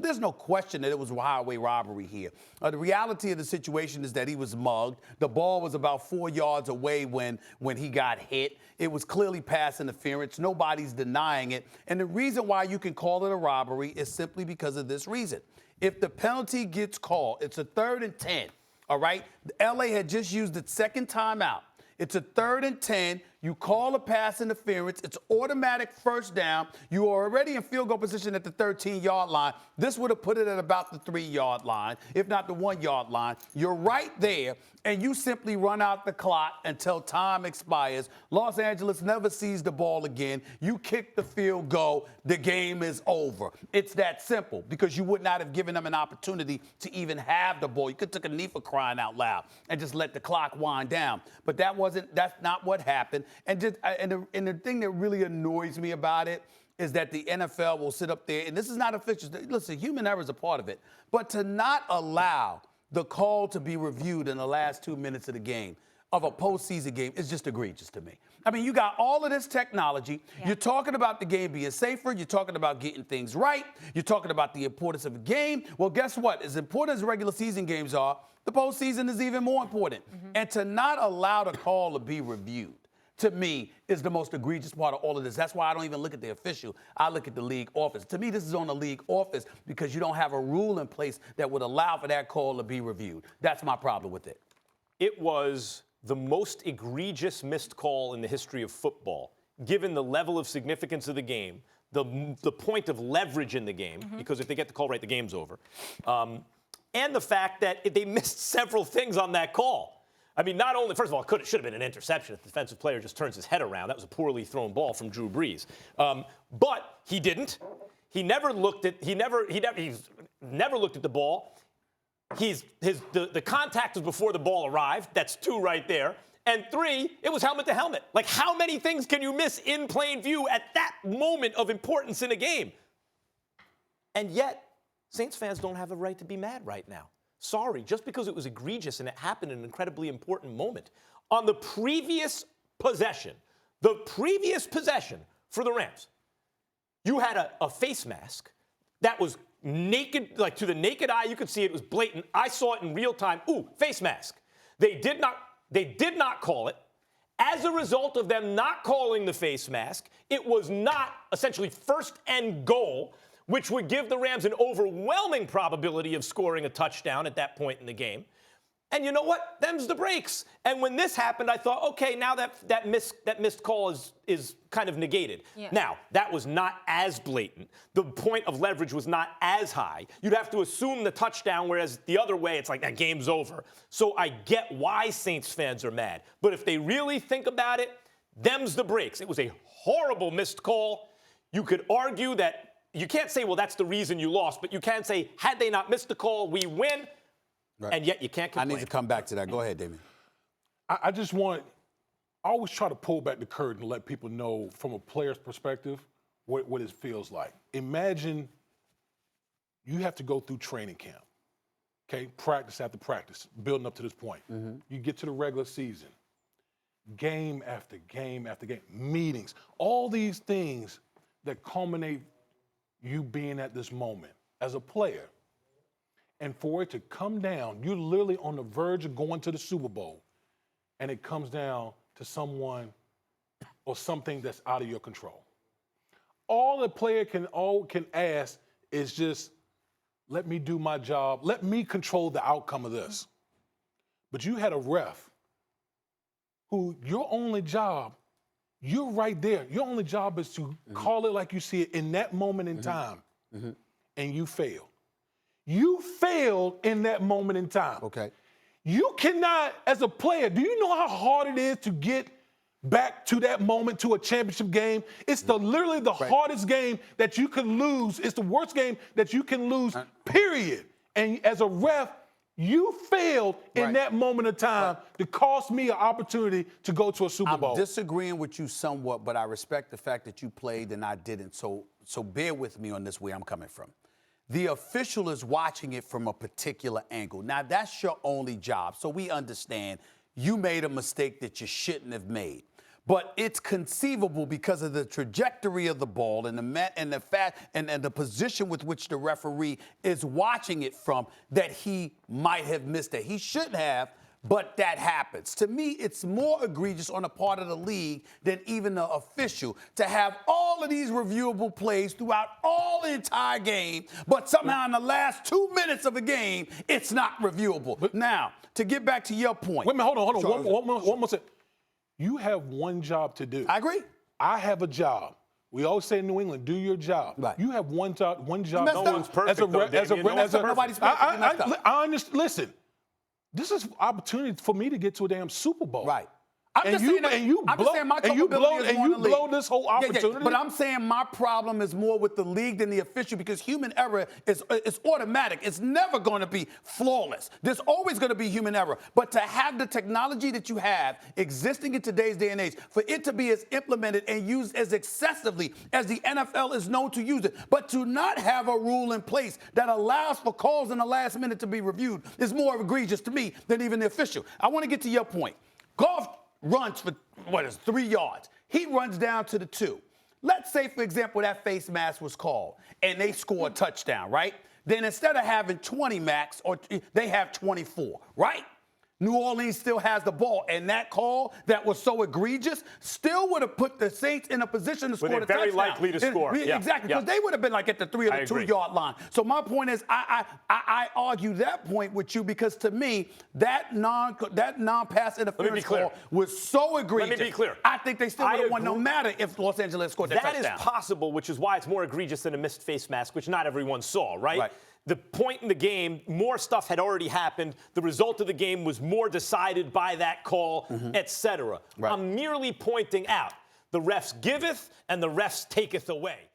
There's no question that it was a highway robbery here. The reality of the situation is that he was mugged. The ball was about 4 yards away when he got hit. It was clearly pass interference. Nobody's denying it. And the reason why you can call it a robbery is simply because of this reason. If the penalty gets called, it's a 3rd and 10, all right? LA had just used its second timeout. It's a 3rd and 10. You call a pass interference. It's automatic first down. You are already in field goal position at the 13-yard line. This would have put it at about the 3-yard line, if not the 1-yard line. You're right there, and you simply run out the clock until time expires. Los Angeles never sees the ball again. You kick the field goal. The game is over. It's that simple because you would not have given them an opportunity to even have the ball. You could have took a knee for crying out loud and just let the clock wind down. But that's not what happened. And the thing that really annoys me about it is that the NFL will sit up there, and this is not official. Listen, human error is a part of it. But to not allow the call to be reviewed in the last 2 minutes of the game, of a postseason game, is just egregious to me. I mean, you got all of this technology. Yeah. You're talking about the game being safer. You're talking about getting things right. You're talking about the importance of a game. Well, guess what? As important as regular season games are, the postseason is even more important. Mm-hmm. And to not allow the call to be reviewed, to me, is the most egregious part of all of this. That's why I don't even look at the official. I look at the league office. To me, this is on the league office because you don't have a rule in place that would allow for that call to be reviewed. That's my problem with it. It was the most egregious missed call in the history of football, given the level of significance of the game, the point of leverage in the game, because if they get the call right, the game's over, and the fact that they missed several things on that call. I mean, not only, first of all, it should have been an interception if the defensive player just turns his head around. That was a poorly thrown ball from Drew Brees. But he didn't. He never looked at he's never looked at the ball. The contact was before the ball arrived. That's 2 right there. And 3, it was helmet to helmet. Like, how many things can you miss in plain view at that moment of importance in a game? And yet, Saints fans don't have a right to be mad right now. Sorry, just because it was egregious and it happened in an incredibly important moment. On the previous possession for the Rams, you had a face mask that was naked, like to the naked eye, you could see it was blatant. I saw it in real time. Ooh, face mask. They did not call it. As a result of them not calling the face mask, it was not essentially 1st and goal, which would give the Rams an overwhelming probability of scoring a touchdown at that point in the game. And you know what? Them's the breaks. And when this happened, I thought, okay, now that missed call is kind of negated. Yeah. Now, that was not as blatant. The point of leverage was not as high. You'd have to assume the touchdown, whereas the other way, it's like that game's over. So I get why Saints fans are mad. But if they really think about it, them's the breaks. It was a horrible missed call. You could argue that you can't say, well, that's the reason you lost, but you can say, had they not missed the call, we win. Right. And yet you can't complain. I need to come back to that. Go ahead, Damien. I always try to pull back the curtain and let people know from a player's perspective what it feels like. Imagine you have to go through training camp, okay? Practice after practice, building up to this point. Mm-hmm. You get to the regular season, game after game after game, meetings, all these things that culminate you being at this moment as a player. And for it to come down, you're literally on the verge of going to the Super Bowl, and it comes down to someone or something that's out of your control. All the player can ask is just, let me do my job. Let me control the outcome of this. But you had a ref who your only job, you're right there. Your only job is to call it like you see it in that moment in time, and you fail. You failed in that moment in time. Okay. You cannot, as a player, do you know how hard it is to get back to that moment, to a championship game? It's literally the hardest game that you can lose. It's the worst game that you can lose, period. And as a ref, you failed in that moment of time to cost me an opportunity to go to a Super Bowl. I'm disagreeing with you somewhat, but I respect the fact that you played and I didn't. So bear with me on this, where I'm coming from. The official is watching it from a particular angle. Now, that's your only job. So we understand you made a mistake that you shouldn't have made. but it's conceivable because of the trajectory of the ball and the position with which the referee is watching it from that he might have missed it. He shouldn't have, but that happens. To me, it's more egregious on the part of the league than even the official to have all of these reviewable plays throughout all the entire game, but somehow in the last 2 minutes of a game, it's not reviewable. But now, to get back to your point. Wait a minute, hold on. Sure. One more second. You have one job to do. I agree. I have a job. We always say in New England, do your job. Right. You have one job. No one's perfect, Nobody's perfect. I understand. Listen, this is opportunity for me to get to a damn Super Bowl. Right. And you blow this whole opportunity. But I'm saying my problem is more with the league than the official because human error is automatic. It's never going to be flawless. There's always going to be human error. But to have the technology that you have existing in today's day and age, for it to be as implemented and used as excessively as the NFL is known to use it, but to not have a rule in place that allows for calls in the last minute to be reviewed is more egregious to me than even the official. I want to get to your point. Golf runs for, 3 yards. He runs down to the 2. Let's say, for example, that face mask was called and they score a touchdown, right? Then instead of having 20 max, or they have 24, right? New Orleans still has the ball, and that call that was so egregious still would have put the Saints in a position to score the touchdown. Very likely to score. Exactly, because they would have been like at the 3 or the 2 yard line. So my point is, I argue that point with you because to me, that non-pass interference call was so egregious. Let me be clear. I think they still would have won no matter if Los Angeles scored that touchdown. That is possible, which is why it's more egregious than a missed face mask, which not everyone saw, right? The point in the game, more stuff had already happened. The result of the game was more decided by that call, etc. I'm merely pointing out the refs giveth and the refs taketh away.